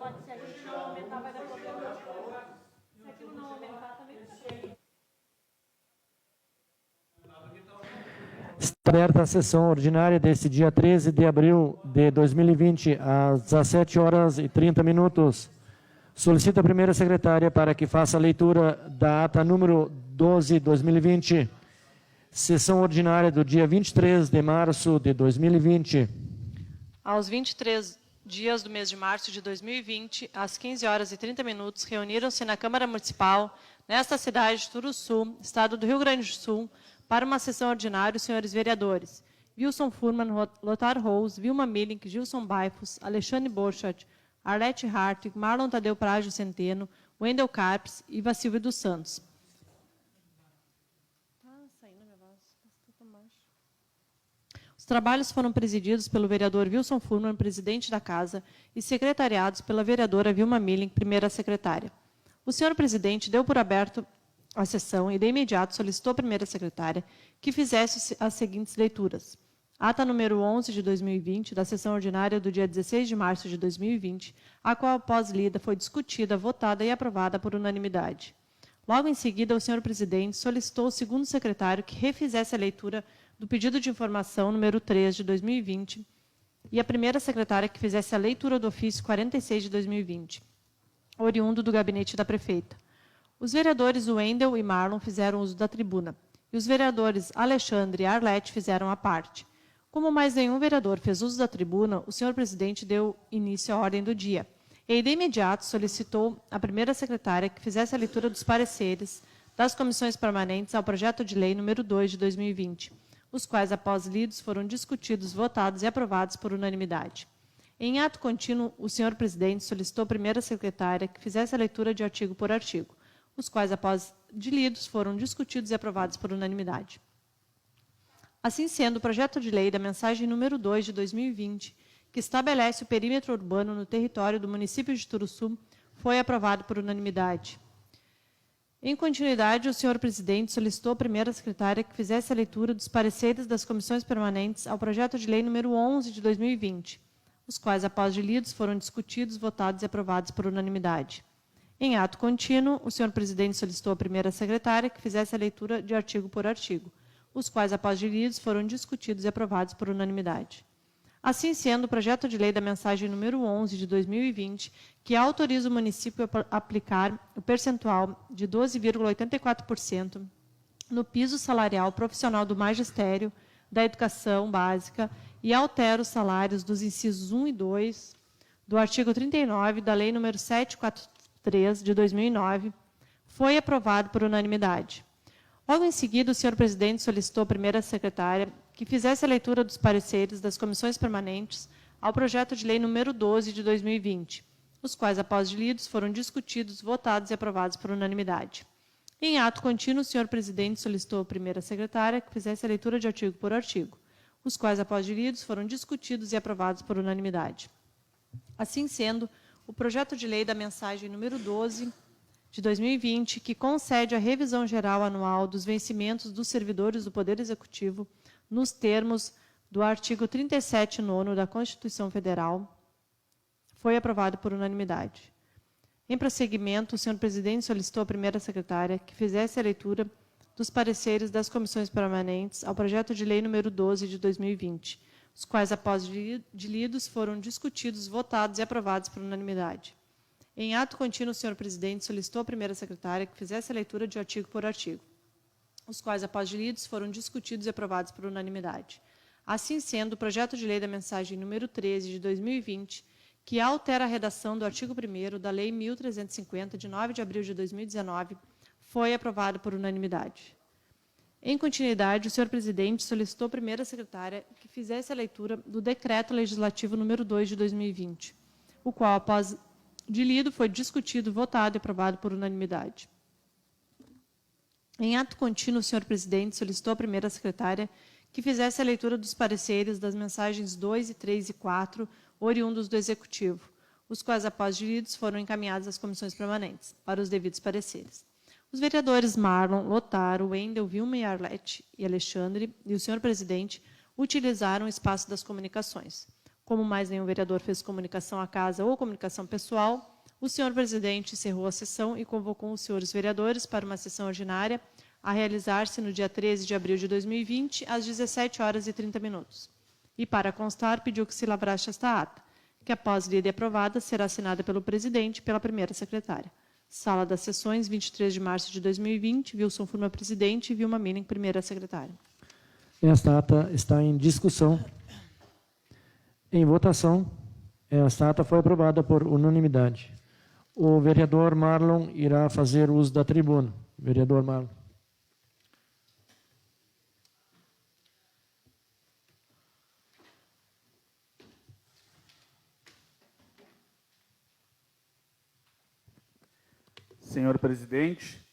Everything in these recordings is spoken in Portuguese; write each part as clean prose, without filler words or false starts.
Pode, se a gente não aumentar, vai dar problema. Se aquilo não aumentar, também não. Está aberta a sessão ordinária deste dia 13 de abril de 2020, às 17 horas e 30 minutos. Solicito a primeira secretária para que faça a leitura da ata número 12/2020, sessão ordinária do dia 23 de março de 2020. Aos 23 dias do mês de março de 2020, às 15 horas e 30 minutos, reuniram-se na Câmara Municipal, nesta cidade de Turuçu, Estado do Rio Grande do Sul, para uma sessão ordinária os senhores vereadores Wilson Furman, Lothar Rose, Vilma Millink, Gilson Baifos, Alexandre Borchardt, Arlete Hartwig, Marlon Tadeu Prágio Centeno, Wendel Carpes e Iva Silvia dos Santos. Os trabalhos foram presididos pelo vereador Wilson Furman, presidente da Casa, e secretariados pela vereadora Vilma Millink, primeira secretária. O senhor presidente deu por aberto a sessão e, de imediato, solicitou à primeira secretária que fizesse as seguintes leituras. Ata número 11 de 2020, da sessão ordinária do dia 16 de março de 2020, a qual, após lida, foi discutida, votada e aprovada por unanimidade. Logo em seguida, o senhor presidente solicitou ao segundo secretário que refizesse a leitura do pedido de informação número 3 de 2020 e a primeira secretária que fizesse a leitura do ofício 46 de 2020, oriundo do gabinete da prefeita. Os vereadores Wendel e Marlon fizeram uso da tribuna, e os vereadores Alexandre e Arlete fizeram a parte. Como mais nenhum vereador fez uso da tribuna, o senhor presidente deu início à ordem do dia, e, de imediato, solicitou à primeira secretária que fizesse a leitura dos pareceres das comissões permanentes ao projeto de lei número 2 de 2020, os quais, após lidos, foram discutidos, votados e aprovados por unanimidade. Em ato contínuo, o senhor presidente solicitou à primeira secretária que fizesse a leitura de artigo por artigo, os quais, após de lidos, foram discutidos e aprovados por unanimidade. Assim sendo, o projeto de lei da mensagem número 2 de 2020, que estabelece o perímetro urbano no território do município de Turuçu, foi aprovado por unanimidade. Em continuidade, o senhor presidente solicitou à primeira secretária que fizesse a leitura dos pareceres das comissões permanentes ao projeto de lei número 11 de 2020, os quais, após de lidos, foram discutidos, votados e aprovados por unanimidade. Em ato contínuo, o senhor presidente solicitou à primeira secretária que fizesse a leitura de artigo por artigo, os quais, após de lidos, foram discutidos e aprovados por unanimidade. Assim sendo, o projeto de lei da mensagem número 11 de 2020, que autoriza o município a aplicar o percentual de 12,84% no piso salarial profissional do magistério, da educação básica e altera os salários dos incisos 1 e 2 do artigo 39 da lei número 743 de 2009, foi aprovado por unanimidade. Logo em seguida, o senhor presidente solicitou à primeira secretária que fizesse a leitura dos pareceres das comissões permanentes ao projeto de lei número 12 de 2020, os quais, após de lidos, foram discutidos, votados e aprovados por unanimidade. Em ato contínuo, o senhor presidente solicitou à primeira secretária que fizesse a leitura de artigo por artigo, os quais, após de lidos, foram discutidos e aprovados por unanimidade. Assim sendo, o projeto de lei da mensagem número 12 de 2020, que concede a revisão geral anual dos vencimentos dos servidores do Poder Executivo, nos termos do artigo 37º da Constituição Federal, foi aprovado por unanimidade. Em prosseguimento, o senhor presidente solicitou à primeira secretária que fizesse a leitura dos pareceres das comissões permanentes ao projeto de lei número 12 de 2020, os quais, após de lidos, foram discutidos, votados e aprovados por unanimidade. Em ato contínuo, o senhor presidente solicitou à primeira secretária que fizesse a leitura de artigo por artigo, os quais, após de lidos, foram discutidos e aprovados por unanimidade. Assim sendo, o projeto de lei da mensagem número 13 de 2020, que altera a redação do artigo 1º da Lei 1.350, de 9 de abril de 2019, foi aprovado por unanimidade. Em continuidade, o senhor presidente solicitou à primeira secretária que fizesse a leitura do Decreto Legislativo número 2 de 2020, o qual, após de lido, foi discutido, votado e aprovado por unanimidade. Em ato contínuo, o senhor presidente solicitou à primeira secretária que fizesse a leitura dos pareceres das mensagens 2, 3 e 4, oriundos do Executivo, os quais, após de lidos, foram encaminhados às comissões permanentes, para os devidos pareceres. Os vereadores Marlon, Lothar, Wendel, Vilma e Arlete e Alexandre e o senhor presidente utilizaram o espaço das comunicações. Como mais nenhum vereador fez comunicação à casa ou comunicação pessoal, o senhor presidente encerrou a sessão e convocou os senhores vereadores para uma sessão ordinária a realizar-se no dia 13 de abril de 2020, às 17h30. E, para constar, pediu que se lavrasse esta ata, que, após lida e aprovada, será assinada pelo presidente e pela primeira secretária. Sala das Sessões, 23 de março de 2020, Wilson Furman, presidente, e Vilma Milling, primeira secretária. Esta ata está em discussão. Em votação, esta ata foi aprovada por unanimidade. O vereador Marlon irá fazer uso da tribuna. Vereador Marlon. Senhor presidente,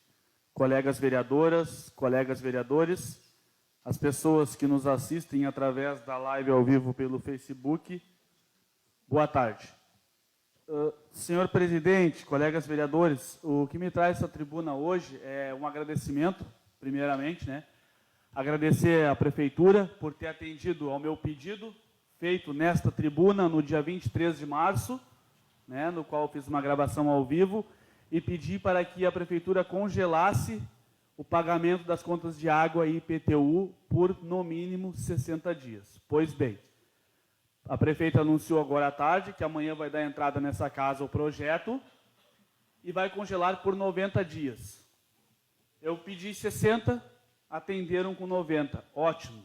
colegas vereadoras, colegas vereadores, as pessoas que nos assistem através da live ao vivo pelo Facebook, boa tarde. Senhor presidente, colegas vereadores, o que me traz essa tribuna hoje é um agradecimento, primeiramente, agradecer à Prefeitura por ter atendido ao meu pedido, feito nesta tribuna no dia 23 de março, no qual fiz uma gravação ao vivo, e pedi para que a Prefeitura congelasse o pagamento das contas de água e IPTU por, no mínimo, 60 dias. Pois bem, a prefeita anunciou agora à tarde que amanhã vai dar entrada nessa casa o projeto e vai congelar por 90 dias. Eu pedi 60, atenderam com 90. Ótimo.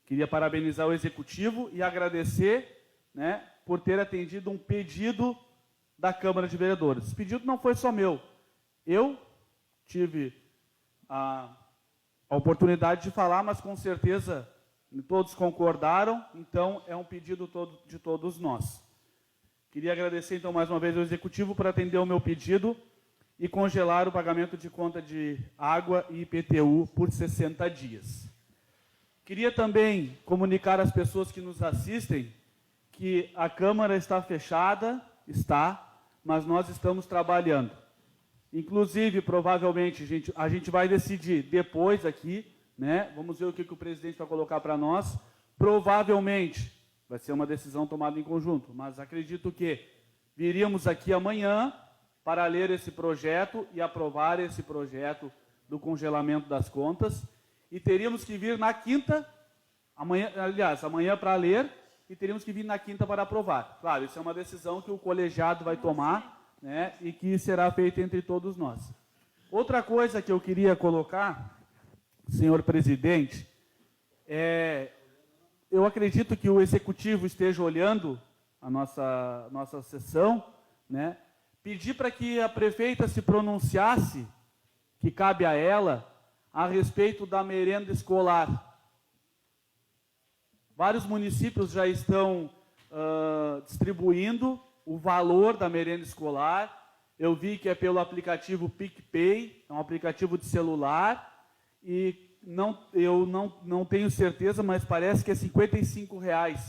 Queria parabenizar o Executivo e agradecer por ter atendido um pedido da Câmara de Vereadores. Esse pedido não foi só meu. Eu tive a oportunidade de falar, mas com certeza todos concordaram, então é um pedido de todos nós. Queria agradecer então mais uma vez ao Executivo por atender o meu pedido e congelar o pagamento de conta de água e IPTU por 60 dias. Queria também comunicar às pessoas que nos assistem que a Câmara está fechada, mas nós estamos trabalhando. Inclusive, provavelmente, a gente vai decidir depois aqui, vamos ver o que o presidente vai colocar para nós. Provavelmente, vai ser uma decisão tomada em conjunto, mas acredito que viríamos aqui amanhã para ler esse projeto e aprovar esse projeto do congelamento das contas, e teríamos que vir na quinta, amanhã para ler, e teríamos que vir na quinta para aprovar. Claro, isso é uma decisão que o colegiado vai tomar, e que será feita entre todos nós. Outra coisa que eu queria colocar, senhor presidente, eu acredito que o Executivo esteja olhando a nossa sessão, pedir para que a prefeita se pronunciasse, que cabe a ela, a respeito da merenda escolar. Vários municípios já estão distribuindo o valor da merenda escolar. Eu vi que é pelo aplicativo PicPay, é um aplicativo de celular, e eu não tenho certeza, mas parece que é R$ 55,00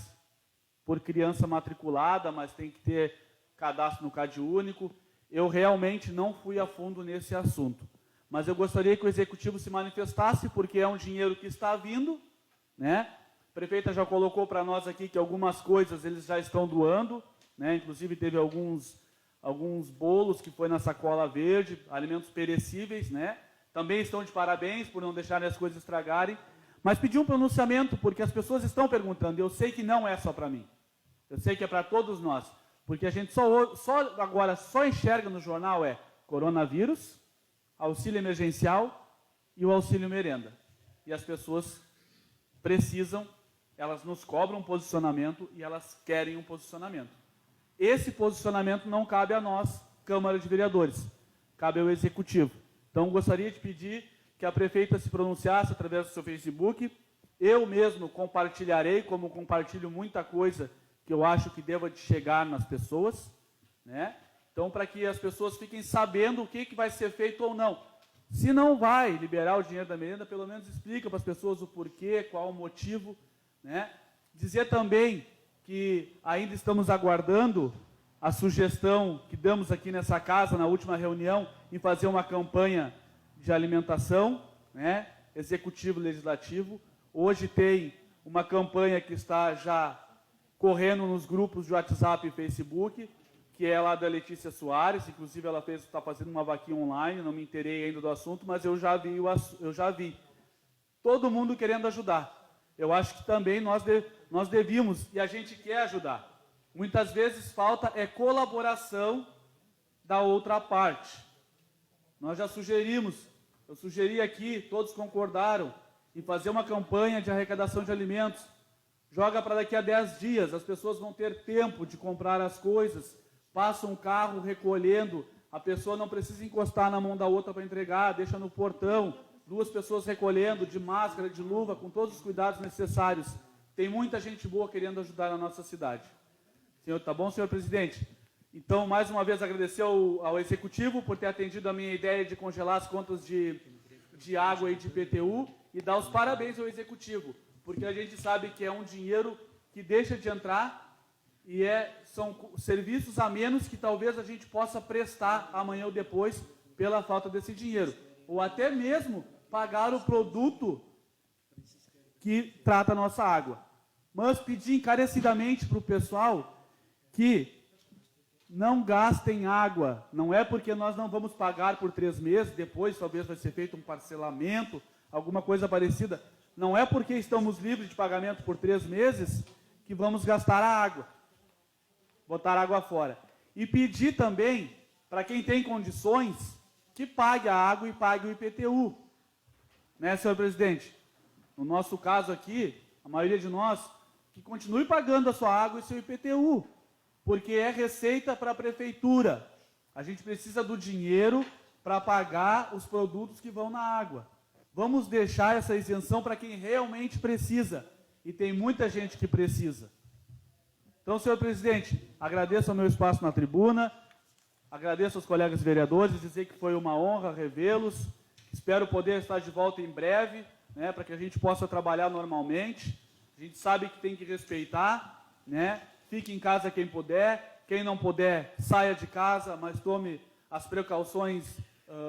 por criança matriculada, mas tem que ter cadastro no CadÚnico. Eu realmente não fui a fundo nesse assunto, mas eu gostaria que o Executivo se manifestasse, porque é um dinheiro que está vindo, A prefeita já colocou para nós aqui que algumas coisas eles já estão doando, inclusive teve alguns bolos que foi na sacola verde, alimentos perecíveis, Também estão de parabéns por não deixarem as coisas estragarem, mas pedi um pronunciamento, porque as pessoas estão perguntando, e eu sei que não é só para mim, eu sei que é para todos nós, porque a gente agora só enxerga no jornal coronavírus, auxílio emergencial e o auxílio merenda. E as pessoas precisam, elas nos cobram um posicionamento e elas querem um posicionamento. Esse posicionamento não cabe a nós, Câmara de Vereadores, cabe ao Executivo. Então, gostaria de pedir que a prefeita se pronunciasse através do seu Facebook. Eu mesmo compartilharei, como compartilho muita coisa que eu acho que deva de chegar nas pessoas, Então, para que as pessoas fiquem sabendo o que vai ser feito ou não. Se não vai liberar o dinheiro da merenda, pelo menos explica para as pessoas o porquê, qual o motivo, Dizer também que ainda estamos aguardando a sugestão que damos aqui nessa casa, na última reunião, em fazer uma campanha de alimentação, Executivo e Legislativo. Hoje tem uma campanha que está já correndo nos grupos de WhatsApp e Facebook, que é lá da Letícia Soares, inclusive ela está fazendo uma vaquinha online, não me inteirei ainda do assunto, mas eu já vi. Todo mundo querendo ajudar. Eu acho que também nós devíamos, e a gente quer ajudar. Muitas vezes falta colaboração da outra parte. Nós já eu sugeri aqui, todos concordaram, em fazer uma campanha de arrecadação de alimentos. Joga para daqui a 10 dias, as pessoas vão ter tempo de comprar as coisas, passa um carro recolhendo, a pessoa não precisa encostar na mão da outra para entregar, deixa no portão, 2 pessoas recolhendo, de máscara, de luva, com todos os cuidados necessários. Tem muita gente boa querendo ajudar na nossa cidade. Tá bom, senhor presidente? Então, mais uma vez, agradecer ao Executivo por ter atendido a minha ideia de congelar as contas de água e de IPTU e dar os parabéns ao Executivo, porque a gente sabe que é um dinheiro que deixa de entrar e são serviços a menos que talvez a gente possa prestar amanhã ou depois pela falta desse dinheiro. Ou até mesmo pagar o produto que trata a nossa água. Mas pedir encarecidamente para o pessoal que não gastem água. Não é porque nós não vamos pagar por 3 meses, depois talvez vai ser feito um parcelamento, alguma coisa parecida. Não é porque estamos livres de pagamento por 3 meses que vamos gastar a água, botar água fora. E pedir também, para quem tem condições, que pague a água e pague o IPTU. Né, senhor presidente? No nosso caso aqui, a maioria de nós, que continue pagando a sua água e seu IPTU, porque é receita para a prefeitura. A gente precisa do dinheiro para pagar os produtos que vão na água. Vamos deixar essa isenção para quem realmente precisa. E tem muita gente que precisa. Então, senhor presidente, agradeço ao meu espaço na tribuna, agradeço aos colegas vereadores, dizer que foi uma honra revê-los. Espero poder estar de volta em breve, né, para que a gente possa trabalhar normalmente. A gente sabe que tem que respeitar, né? Fique em casa quem puder. Quem não puder, saia de casa, mas tome as precauções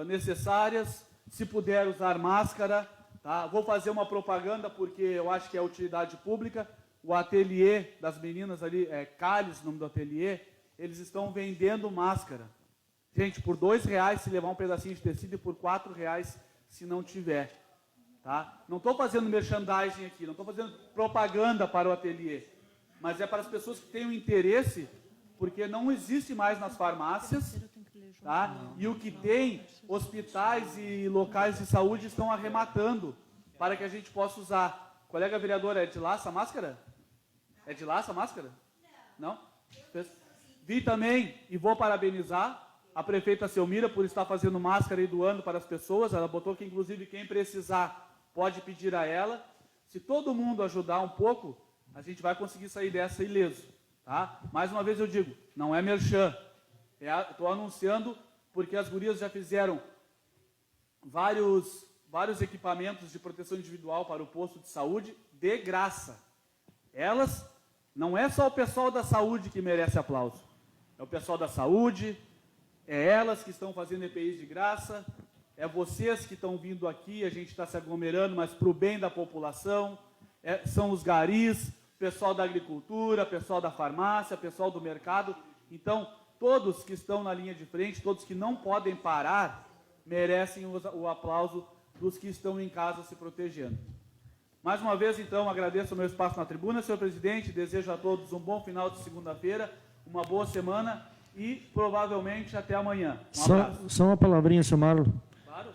necessárias. Se puder, usar máscara. Tá? Vou fazer uma propaganda, porque eu acho que é utilidade pública. O ateliê das meninas ali, Calles, o nome do ateliê, eles estão vendendo máscara. Gente, por R$2 se levar um pedacinho de tecido e por R$4 se não tiver. Tá? Não estou fazendo merchandising aqui, não estou fazendo propaganda para o ateliê, mas é para as pessoas que têm um interesse, porque não existe mais nas farmácias, tá? E o que tem, hospitais e locais de saúde estão arrematando para que a gente possa usar. Colega vereadora, é de lá essa máscara? É de lá essa máscara? Não? Vi também e vou parabenizar a prefeita Selmira por estar fazendo máscara e doando para as pessoas. Ela botou que, inclusive, quem precisar pode pedir a ela. Se todo mundo ajudar um pouco, a gente vai conseguir sair dessa ileso. Tá? Mais uma vez eu digo, não é merchan. Estou anunciando porque as gurias já fizeram vários equipamentos de proteção individual para o posto de saúde de graça. Elas, não é só o pessoal da saúde que merece aplauso. É o pessoal da saúde, é elas que estão fazendo EPIs de graça, é vocês que estão vindo aqui, a gente está se aglomerando, mas para o bem da população, são os garis, pessoal da agricultura, pessoal da farmácia, pessoal do mercado. Então, todos que estão na linha de frente, todos que não podem parar, merecem o aplauso dos que estão em casa se protegendo. Mais uma vez, então, agradeço o meu espaço na tribuna, senhor presidente, desejo a todos um bom final de segunda-feira, uma boa semana e, provavelmente, até amanhã. Só uma palavrinha, senhor Marlon. Claro.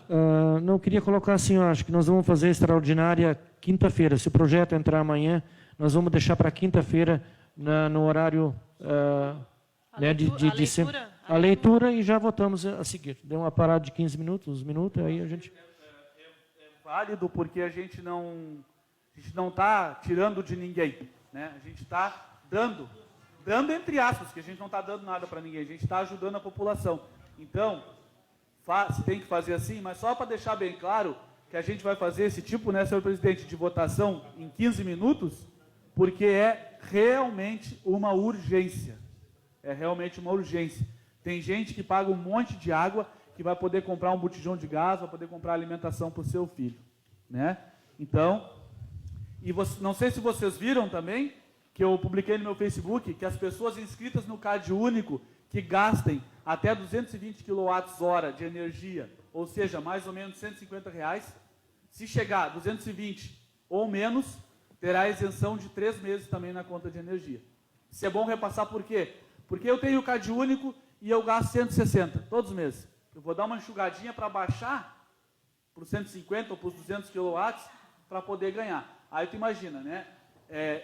Não, queria colocar assim, eu acho que nós vamos fazer extraordinária quinta-feira. Se o projeto entrar amanhã, nós vamos deixar para quinta-feira, no horário a leitura e já votamos a seguir. Deu uma parada de 15 minutos, uns minutos, aí a gente... É válido porque a gente não está tirando de ninguém, né? A gente está dando entre aspas, que a gente não está dando nada para ninguém, a gente está ajudando a população. Então, tem que fazer assim, mas só para deixar bem claro que a gente vai fazer esse tipo, né, senhor presidente, de votação em 15 minutos, porque é realmente uma urgência. É realmente uma urgência. Tem gente que paga um monte de água, que vai poder comprar um botijão de gás, vai poder comprar alimentação para o seu filho, né? Então, não sei se vocês viram também, que eu publiquei no meu Facebook, que as pessoas inscritas no Cade Único que gastem até 220 kWh de energia, ou seja, mais ou menos R$150, se chegar a 220 ou menos, terá isenção de 3 meses também na conta de energia. Isso é bom repassar por quê? Porque eu tenho o Cade Único e eu gasto 160 todos os meses. Eu vou dar uma enxugadinha para baixar para os 150 ou para os 200 kW para poder ganhar. Aí tu imagina, né?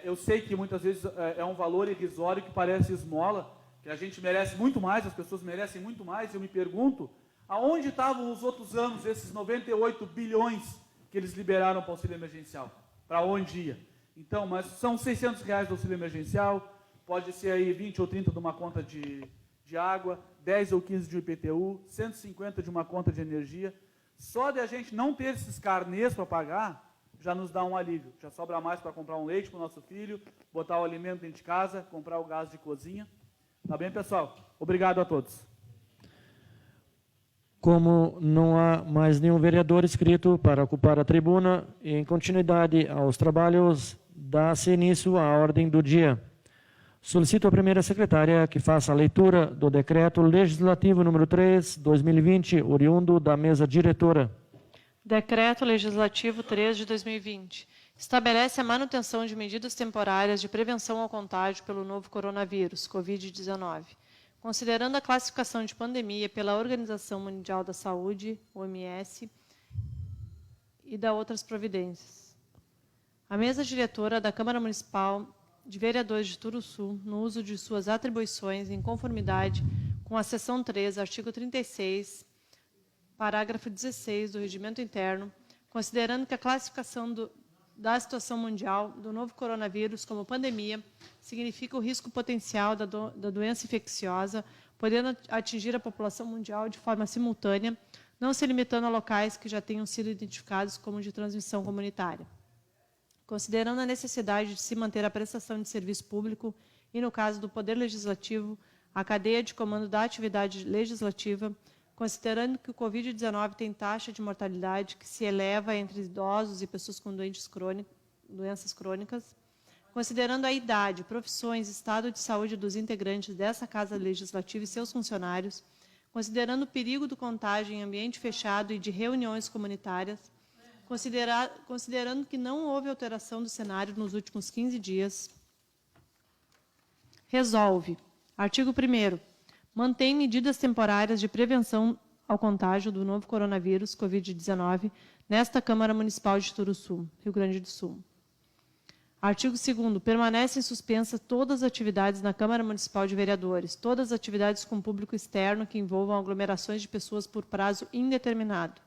Eu sei que muitas vezes é um valor irrisório que parece esmola, que a gente merece muito mais, as pessoas merecem muito mais. Eu me pergunto, aonde estavam os outros anos, esses 98 bilhões que eles liberaram para o auxílio emergencial? Para onde ia? Então, mas são R$600 do auxílio emergencial, pode ser aí 20 ou 30 de uma conta de água, 10 ou 15 de IPTU, 150 de uma conta de energia. Só de a gente não ter esses carnês para pagar, já nos dá um alívio. Já sobra mais para comprar um leite para o nosso filho, botar o alimento dentro de casa, comprar o gás de cozinha. Tá bem, pessoal? Obrigado a todos. Como não há mais nenhum vereador inscrito para ocupar a tribuna, em continuidade aos trabalhos, dá-se início à ordem do dia. Solicito à primeira secretária que faça a leitura do decreto legislativo número 3, 2020, oriundo da mesa diretora. Decreto Legislativo 3 de 2020 estabelece a manutenção de medidas temporárias de prevenção ao contágio pelo novo coronavírus, Covid-19, considerando a classificação de pandemia pela Organização Mundial da Saúde, OMS, e da outras providências. A mesa diretora da Câmara Municipal de Vereadores de Turuçu, no uso de suas atribuições em conformidade com a seção 3, artigo 36, parágrafo 16 do Regimento Interno, considerando que a classificação da situação mundial do novo coronavírus como pandemia significa o risco potencial da doença infecciosa, podendo atingir a população mundial de forma simultânea, não se limitando a locais que já tenham sido identificados como de transmissão comunitária. Considerando a necessidade de se manter a prestação de serviço público e, no caso do Poder Legislativo, a cadeia de comando da atividade legislativa, considerando que o Covid-19 tem taxa de mortalidade que se eleva entre idosos e pessoas com doenças crônicas, considerando a idade, profissões, estado de saúde dos integrantes dessa Casa Legislativa e seus funcionários, considerando o perigo do contágio em ambiente fechado e de reuniões comunitárias, considerando que não houve alteração do cenário nos últimos 15 dias, resolve, artigo 1º, mantém medidas temporárias de prevenção ao contágio do novo coronavírus, Covid-19, nesta Câmara Municipal de Turuçu, Rio Grande do Sul. Artigo 2º, permanecem suspensas todas as atividades na Câmara Municipal de Vereadores, todas as atividades com público externo que envolvam aglomerações de pessoas por prazo indeterminado.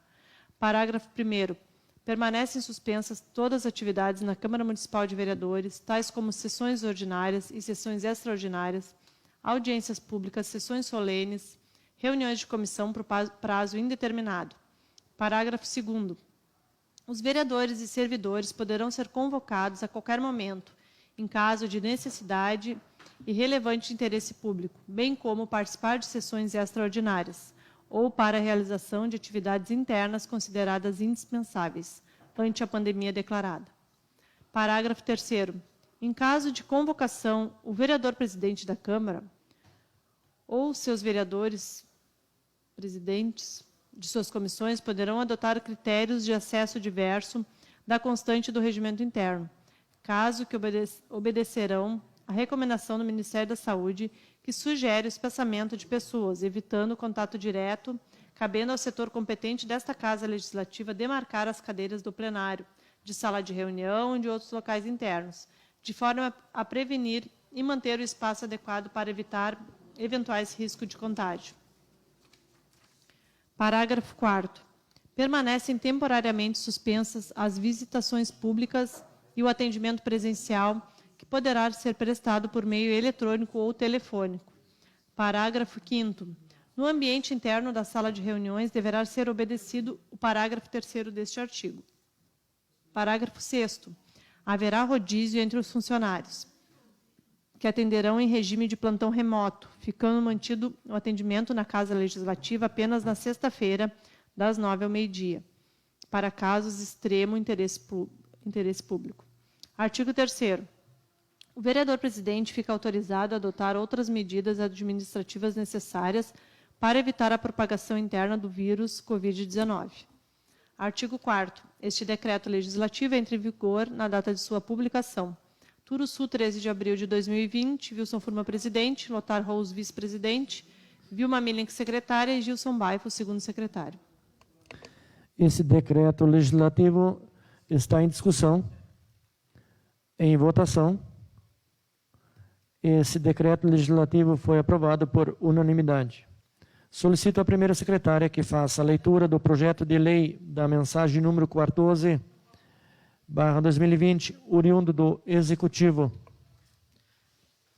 Parágrafo 1º, permanecem suspensas todas as atividades na Câmara Municipal de Vereadores, tais como sessões ordinárias e sessões extraordinárias, audiências públicas, sessões solenes, reuniões de comissão por prazo indeterminado. Parágrafo 2º. Os vereadores e servidores poderão ser convocados a qualquer momento, em caso de necessidade e relevante interesse público, bem como participar de sessões extraordinárias, ou para a realização de atividades internas consideradas indispensáveis, ante a pandemia declarada. Parágrafo 3º. Em caso de convocação, o vereador-presidente da Câmara ou seus vereadores presidentes de suas comissões poderão adotar critérios de acesso diverso da constante do regimento interno, caso que obedecerão à recomendação do Ministério da Saúde, que sugere o espaçamento de pessoas, evitando o contato direto, cabendo ao setor competente desta Casa Legislativa demarcar as cadeiras do plenário, de sala de reunião e de outros locais internos, de forma a prevenir e manter o espaço adequado para evitar eventuais riscos de contágio. Parágrafo 4º. Permanecem temporariamente suspensas as visitações públicas e o atendimento presencial, que poderá ser prestado por meio eletrônico ou telefônico. Parágrafo 5º. No ambiente interno da sala de reuniões deverá ser obedecido o parágrafo 3º deste artigo. Parágrafo 6º. Haverá rodízio entre os funcionários, que atenderão em regime de plantão remoto, ficando mantido o atendimento na Casa Legislativa apenas na sexta-feira, das 9 ao meio-dia, para casos de extremo interesse público. Artigo 3º. O vereador-presidente fica autorizado a adotar outras medidas administrativas necessárias para evitar a propagação interna do vírus Covid-19. Artigo 4º. Este decreto legislativo entra em vigor na data de sua publicação. Turuçu, 13 de abril de 2020, Wilson Furman, presidente, Lothar Rous, vice-presidente, Vilma Milink, secretária, e Gilson Baifo, segundo secretário. Esse decreto legislativo está em discussão, em votação. Esse decreto legislativo foi aprovado por unanimidade. Solicito à primeira secretária que faça a leitura do projeto de lei da mensagem número 14/2020, oriundo do Executivo.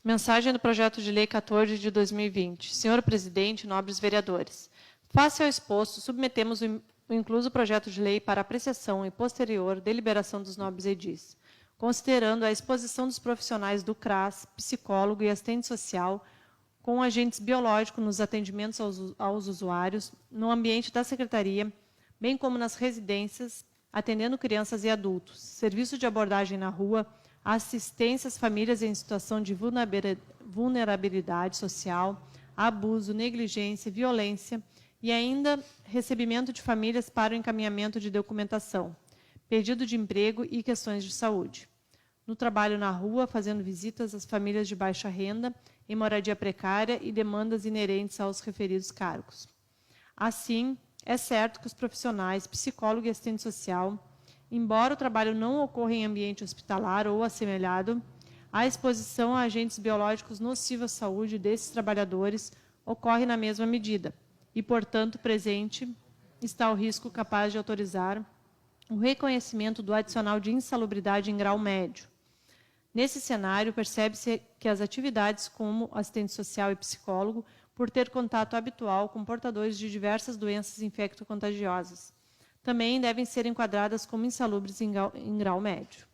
Mensagem do projeto de lei 14 de 2020. Senhor presidente, nobres vereadores, face ao exposto, submetemos o incluso projeto de lei para apreciação e posterior deliberação dos nobres edis, considerando a exposição dos profissionais do CRAS, psicólogo e assistente social, com agentes biológicos nos atendimentos aos usuários, no ambiente da Secretaria, bem como nas residências, atendendo crianças e adultos, serviço de abordagem na rua, assistência às famílias em situação de vulnerabilidade social, abuso, negligência, violência e ainda recebimento de famílias para o encaminhamento de documentação, pedido de emprego e questões de saúde. No trabalho na rua, fazendo visitas às famílias de baixa renda, em moradia precária e demandas inerentes aos referidos cargos. Assim, é certo que os profissionais, psicólogo e assistente social, embora o trabalho não ocorra em ambiente hospitalar ou assemelhado, a exposição a agentes biológicos nocivos à saúde desses trabalhadores ocorre na mesma medida e, portanto, presente está o risco capaz de autorizar o reconhecimento do adicional de insalubridade em grau médio. Nesse cenário, percebe-se que as atividades como assistente social e psicólogo, por ter contato habitual com portadores de diversas doenças infecto-contagiosas, também devem ser enquadradas como insalubres em grau médio.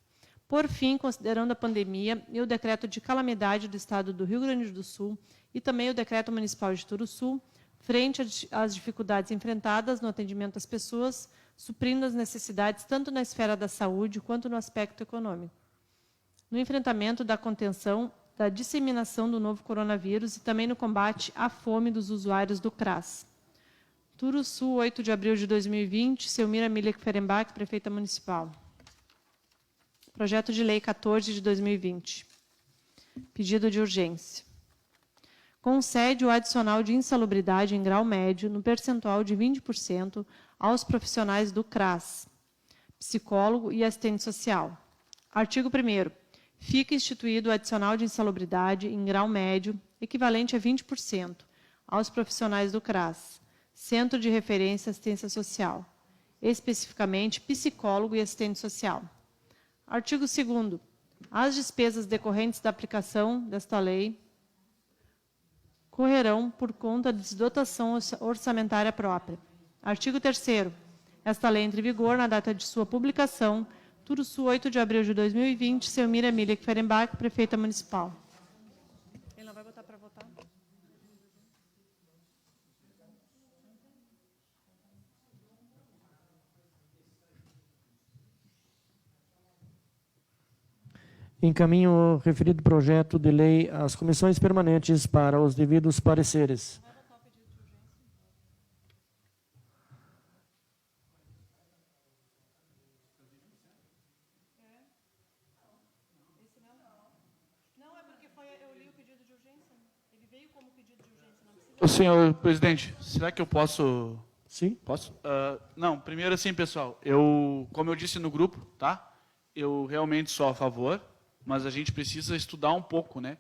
Por fim, considerando a pandemia e o decreto de calamidade do Estado do Rio Grande do Sul e também o decreto municipal de Turuçu, frente às dificuldades enfrentadas no atendimento às pessoas, suprindo as necessidades tanto na esfera da saúde quanto no aspecto econômico, no enfrentamento da contenção da disseminação do novo coronavírus e também no combate à fome dos usuários do CRAS. Turuçu, 8 de abril de 2020, Selmira Milek Ferenbach, prefeita municipal. Projeto de lei 14 de 2020. Pedido de urgência. Concede o adicional de insalubridade em grau médio no percentual de 20% aos profissionais do CRAS, psicólogo e assistente social. Artigo 1º. Fica instituído o adicional de insalubridade em grau médio, equivalente a 20%, aos profissionais do CRAS, Centro de Referência e Assistência Social, especificamente psicólogo e assistente social. Artigo 2º. As despesas decorrentes da aplicação desta lei correrão por conta de desdotação orçamentária própria. Artigo 3º. Esta lei entra em vigor na data de sua publicação. Turuçu, 8 de abril de 2020, Selmira Milek Ferenbach, prefeita municipal. Ele não vai botar para votar? Encaminho o referido projeto de lei às comissões permanentes para os devidos pareceres. Senhor presidente, será que eu posso... Sim. Posso? Não, primeiro assim, pessoal, como eu disse no grupo, tá? Eu realmente sou a favor, mas a gente precisa estudar um pouco, né?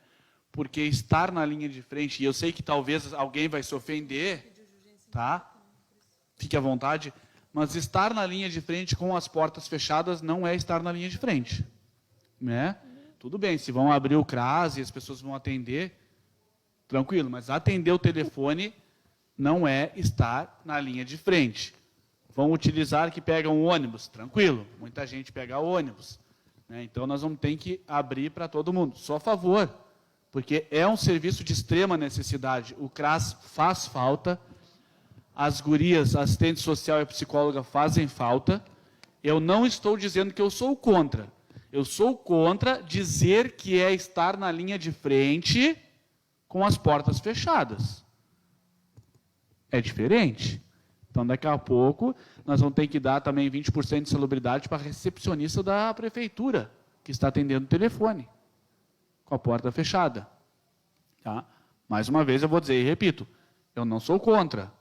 Porque estar na linha de frente, e eu sei que talvez alguém vai se ofender, tá? Fique à vontade, mas estar na linha de frente com as portas fechadas não é estar na linha de frente, né? Tudo bem, se vão abrir o CRAS e as pessoas vão atender, tranquilo, mas atender o telefone não é estar na linha de frente. Vão utilizar que pegam o ônibus, tranquilo, muita gente pega o ônibus, né? Então nós vamos ter que abrir para todo mundo, só a favor, porque é um serviço de extrema necessidade. O CRAS faz falta, as gurias, assistente social e psicóloga fazem falta. Eu não estou dizendo que eu sou contra, Eu sou contra dizer que é estar na linha de frente com as portas fechadas. É diferente. Então, daqui a pouco, nós vamos ter que dar também 20% de salubridade para a recepcionista da prefeitura, que está atendendo o telefone, com a porta fechada. Tá? Mais uma vez, eu vou dizer e repito, eu não sou contra,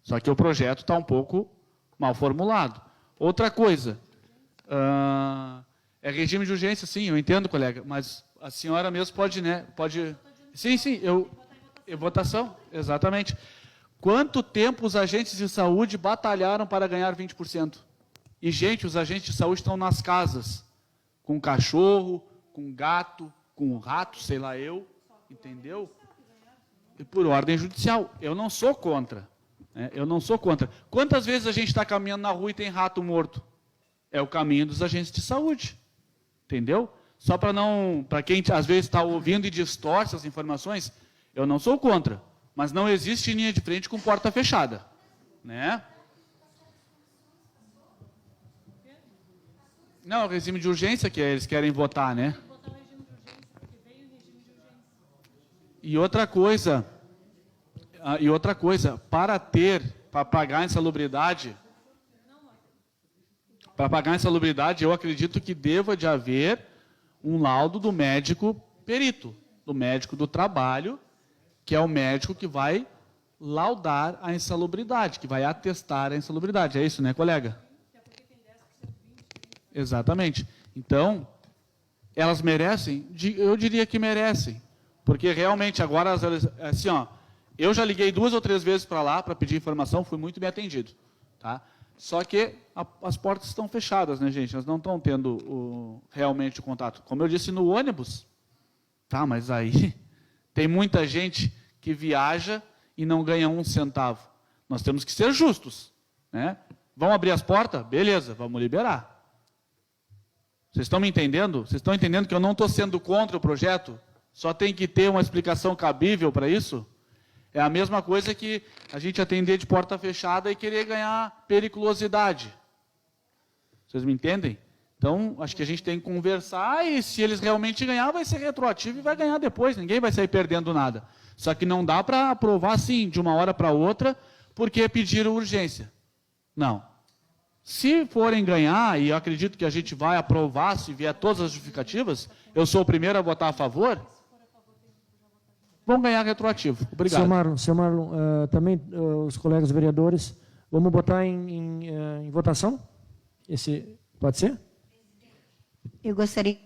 só que o projeto está um pouco mal formulado. Outra coisa, é regime de urgência, sim, eu entendo, colega, mas a senhora mesmo pode, né? Pode. Sim, votação, exatamente. Quanto tempo os agentes de saúde batalharam para ganhar 20%? E, gente, os agentes de saúde estão nas casas, com cachorro, com gato, com rato, sei lá eu, entendeu? E por ordem judicial. Eu não sou contra. Né? Eu não sou contra. Quantas vezes a gente está caminhando na rua e tem rato morto? É o caminho dos agentes de saúde. Entendeu? Só para quem às vezes está ouvindo e distorce as informações, eu não sou contra. Mas não existe linha de frente com porta fechada. Né? Não, o regime de urgência que eles querem votar, né? E outra coisa, para pagar a insalubridade, eu acredito que deva de haver um laudo do médico perito, do médico do trabalho, que é o médico que vai laudar a insalubridade, que vai atestar a insalubridade. É isso, né, colega? Exatamente. Então, elas merecem? Eu diria que merecem. Porque realmente agora, assim, ó, eu já liguei 2 ou 3 vezes para lá para pedir informação, fui muito bem atendido. Tá? Só que as portas estão fechadas, né, gente? Elas não estão tendo realmente o contato. Como eu disse no ônibus, tá, mas aí tem muita gente que viaja e não ganha 1 centavo. Nós temos que ser justos. Né? Vão abrir as portas? Beleza, vamos liberar. Vocês estão me entendendo? Vocês estão entendendo que eu não estou sendo contra o projeto? Só tem que ter uma explicação cabível para isso? É a mesma coisa que a gente atender de porta fechada e querer ganhar periculosidade. Vocês me entendem? Então, acho que a gente tem que conversar e se eles realmente ganhar, vai ser retroativo e vai ganhar depois. Ninguém vai sair perdendo nada. Só que não dá para aprovar assim, de uma hora para outra, porque pediram urgência. Não. Se forem ganhar, e eu acredito que a gente vai aprovar, se vier todas as justificativas, eu sou o primeiro a votar a favor, vão ganhar retroativo. Obrigado. Seu Marlon, também os colegas vereadores, vamos botar em votação? Pode ser? Eu gostaria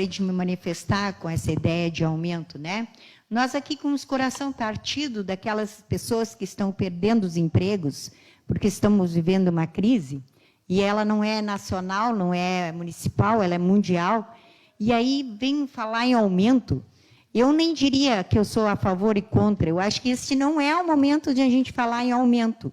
de me manifestar com essa ideia de aumento, né? Nós aqui com os coração partido daquelas pessoas que estão perdendo os empregos, porque estamos vivendo uma crise, e ela não é nacional, não é municipal, ela é mundial, e aí vem falar em aumento. Eu nem diria que eu sou a favor e contra, eu acho que este não é o momento de a gente falar em aumento.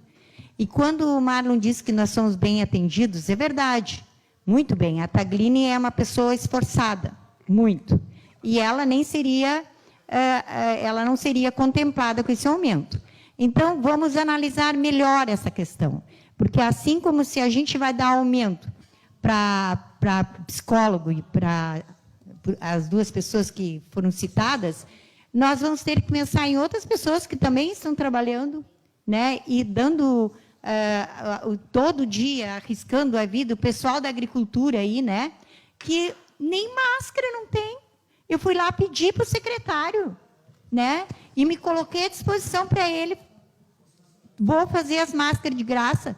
E quando o Marlon disse que nós somos bem atendidos, é verdade, muito bem. A Taglini é uma pessoa esforçada, muito. E ela nem seria, ela não seria contemplada com esse aumento. Então, vamos analisar melhor essa questão. Porque assim como se a gente vai dar aumento para psicólogo e para as 2 pessoas que foram citadas, nós vamos ter que pensar em outras pessoas que também estão trabalhando, né, e dando todo dia, arriscando a vida, o pessoal da agricultura aí, né, que nem máscara não tem. Eu fui lá pedir para o secretário, né, e me coloquei à disposição para ele. Vou fazer as máscaras de graça,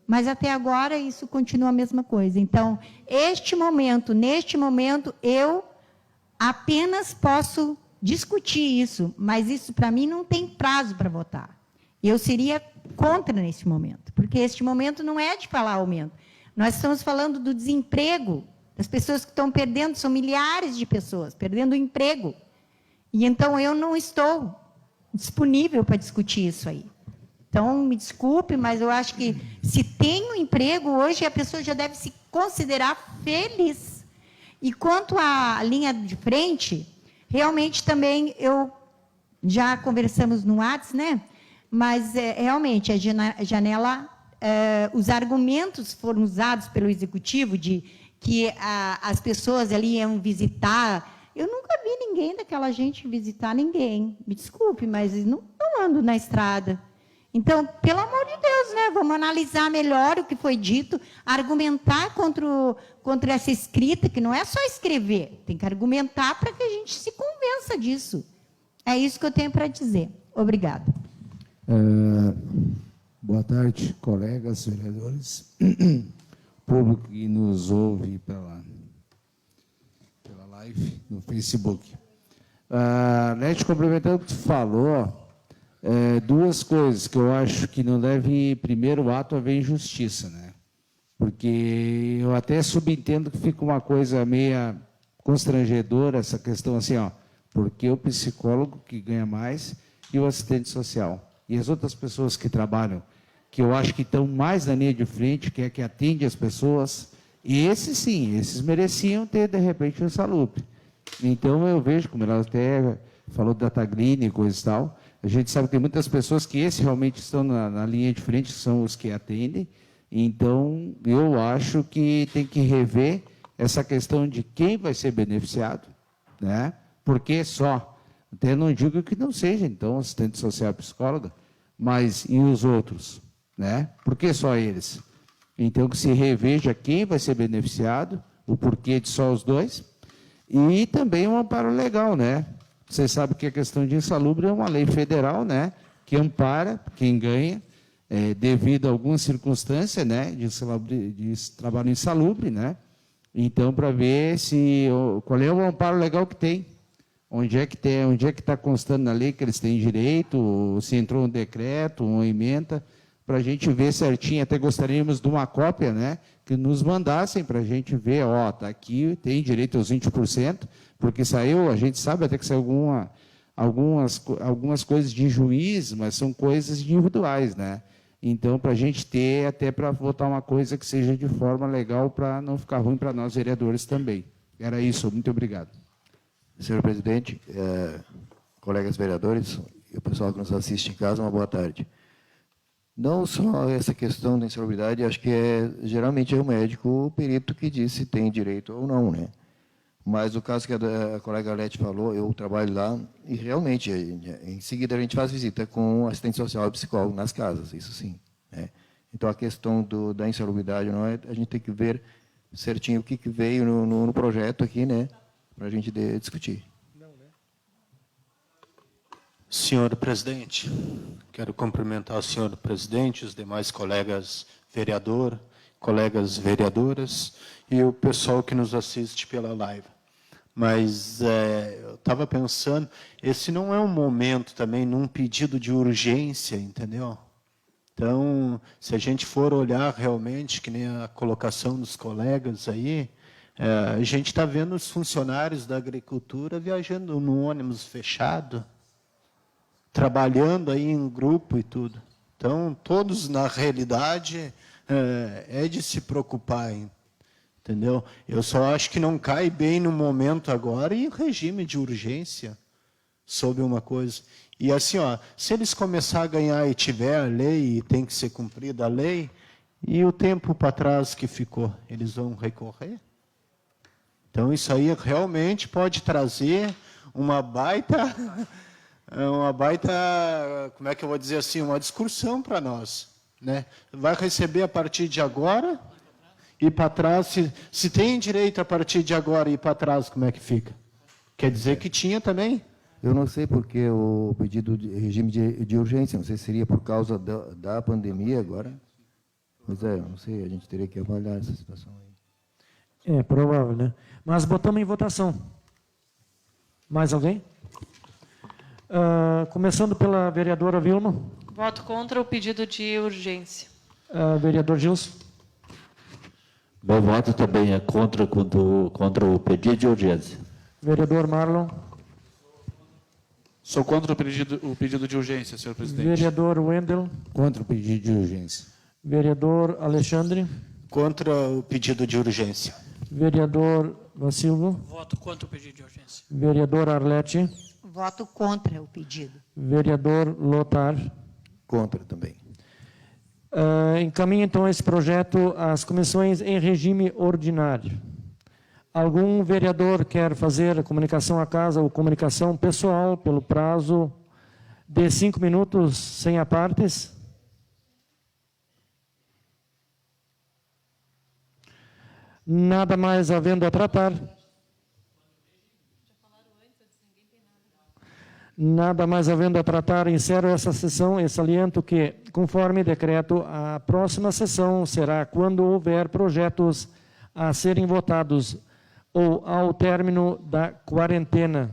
mas até agora isso continua a mesma coisa. Então, neste momento, eu apenas posso discutir isso, mas isso para mim não tem prazo para votar. Eu seria contra neste momento, porque este momento não é de falar aumento. Nós estamos falando do desemprego, das pessoas que estão perdendo, são milhares de pessoas perdendo o emprego. E então eu não estou disponível para discutir isso aí. Então, me desculpe, mas eu acho que se tem um emprego hoje, a pessoa já deve se considerar feliz. E quanto à linha de frente, realmente também já conversamos no WhatsApp, né? Mas realmente a janela os argumentos foram usados pelo Executivo de que as pessoas ali iam visitar. Eu nunca vi ninguém daquela gente visitar ninguém. Me desculpe, mas não ando na estrada. Então, pelo amor de Deus, né? Vamos analisar melhor o que foi dito, argumentar contra essa escrita, que não é só escrever, tem que argumentar para que a gente se convença disso. É isso que eu tenho para dizer. Obrigada. Boa tarde, colegas, vereadores, público que nos ouve pela live no Facebook. Nete, complementando o que tu falou, duas coisas que eu acho que não deve, primeiro ato, haver injustiça, né? Porque eu até subentendo que fica uma coisa meia constrangedora, essa questão assim, porque o psicólogo que ganha mais e o assistente social. E as outras pessoas que trabalham, que eu acho que estão mais na linha de frente, que é que atende as pessoas, e esses sim, esses mereciam ter, de repente, um insalubre. Então, eu vejo, como ela até falou da Taglini e coisa e tal, a gente sabe que tem muitas pessoas que esses realmente estão na linha de frente, que são os que atendem. Então, eu acho que tem que rever essa questão de quem vai ser beneficiado, né? Por que só? Até não digo que não seja, então, assistente social e psicóloga, mas e os outros, né? Por que só eles? Então, que se reveja quem vai ser beneficiado, o porquê de só os dois, e também um amparo legal, né? Você sabe que a questão de insalubre é uma lei federal, né? Que ampara quem ganha, devido a alguma circunstância, né? De trabalho insalubre, né? Então, para ver qual é o amparo legal que tem. Onde é que está constando na lei que eles têm direito, se entrou um decreto, uma emenda, para a gente ver certinho. Até gostaríamos de uma cópia, né? Que nos mandassem para a gente ver, está aqui, tem direito aos 20%, porque a gente sabe até que saiu algumas coisas de juiz, mas são coisas individuais, né? Então, para a gente ter, até para votar uma coisa que seja de forma legal, para não ficar ruim para nós, vereadores, também. Era isso, muito obrigado. Senhor presidente, colegas vereadores e o pessoal que nos assiste em casa, uma boa tarde. Não só essa questão da insalubridade, acho que geralmente é o médico, o perito que diz se tem direito ou não, né? Mas o caso que a colega Lete falou, eu trabalho lá e realmente, em seguida, a gente faz visita com assistente social e psicólogo nas casas, isso sim, né? Então, a questão da insalubridade, a gente tem que ver certinho o que veio no projeto aqui, né? Para a gente discutir. Senhor presidente, quero cumprimentar o senhor presidente, os demais colegas colegas vereadoras e o pessoal que nos assiste pela live. Mas eu estava pensando, esse não é um momento também num pedido de urgência, entendeu? Então, se a gente for olhar realmente, que nem a colocação dos colegas aí, a gente está vendo os funcionários da agricultura viajando no ônibus fechado, trabalhando aí em grupo e tudo. Então, todos, na realidade, é de se preocupar, entendeu? Eu só acho que não cai bem no momento agora em regime de urgência sobre uma coisa. E assim, se eles começarem a ganhar e tiver a lei e tem que ser cumprida a lei, e o tempo para trás que ficou, eles vão recorrer? Então, isso aí realmente pode trazer uma baita, como é que eu vou dizer assim, uma discussão para nós, né? Vai receber a partir de agora e para trás, se tem direito a partir de agora e para trás, como é que fica? Quer dizer que tinha também? Eu não sei porque o pedido de regime de urgência, não sei se seria por causa da pandemia agora, mas não sei, a gente teria que avaliar essa situação aí. É provável, né? Mas botamos em votação. Mais alguém? Começando pela vereadora Vilma. Voto contra o pedido de urgência. Vereador Gilson. Meu voto também é contra o pedido de urgência. Vereador Marlon. Sou contra o pedido de urgência, senhor presidente. Vereador Wendel. Contra o pedido de urgência. Vereador Alexandre. Contra o pedido de urgência. Vereador Vassilvo. Voto contra o pedido de urgência. Vereador Arlete. Voto contra o pedido. Vereador Lotar. Contra também. Encaminha, então, esse projeto às comissões em regime ordinário. Algum vereador quer fazer comunicação à casa ou comunicação pessoal pelo prazo de 5 minutos, sem apartes? Nada mais havendo a tratar. Nada mais havendo a tratar, encerro essa sessão e saliento que, conforme decreto, a próxima sessão será quando houver projetos a serem votados ou ao término da quarentena.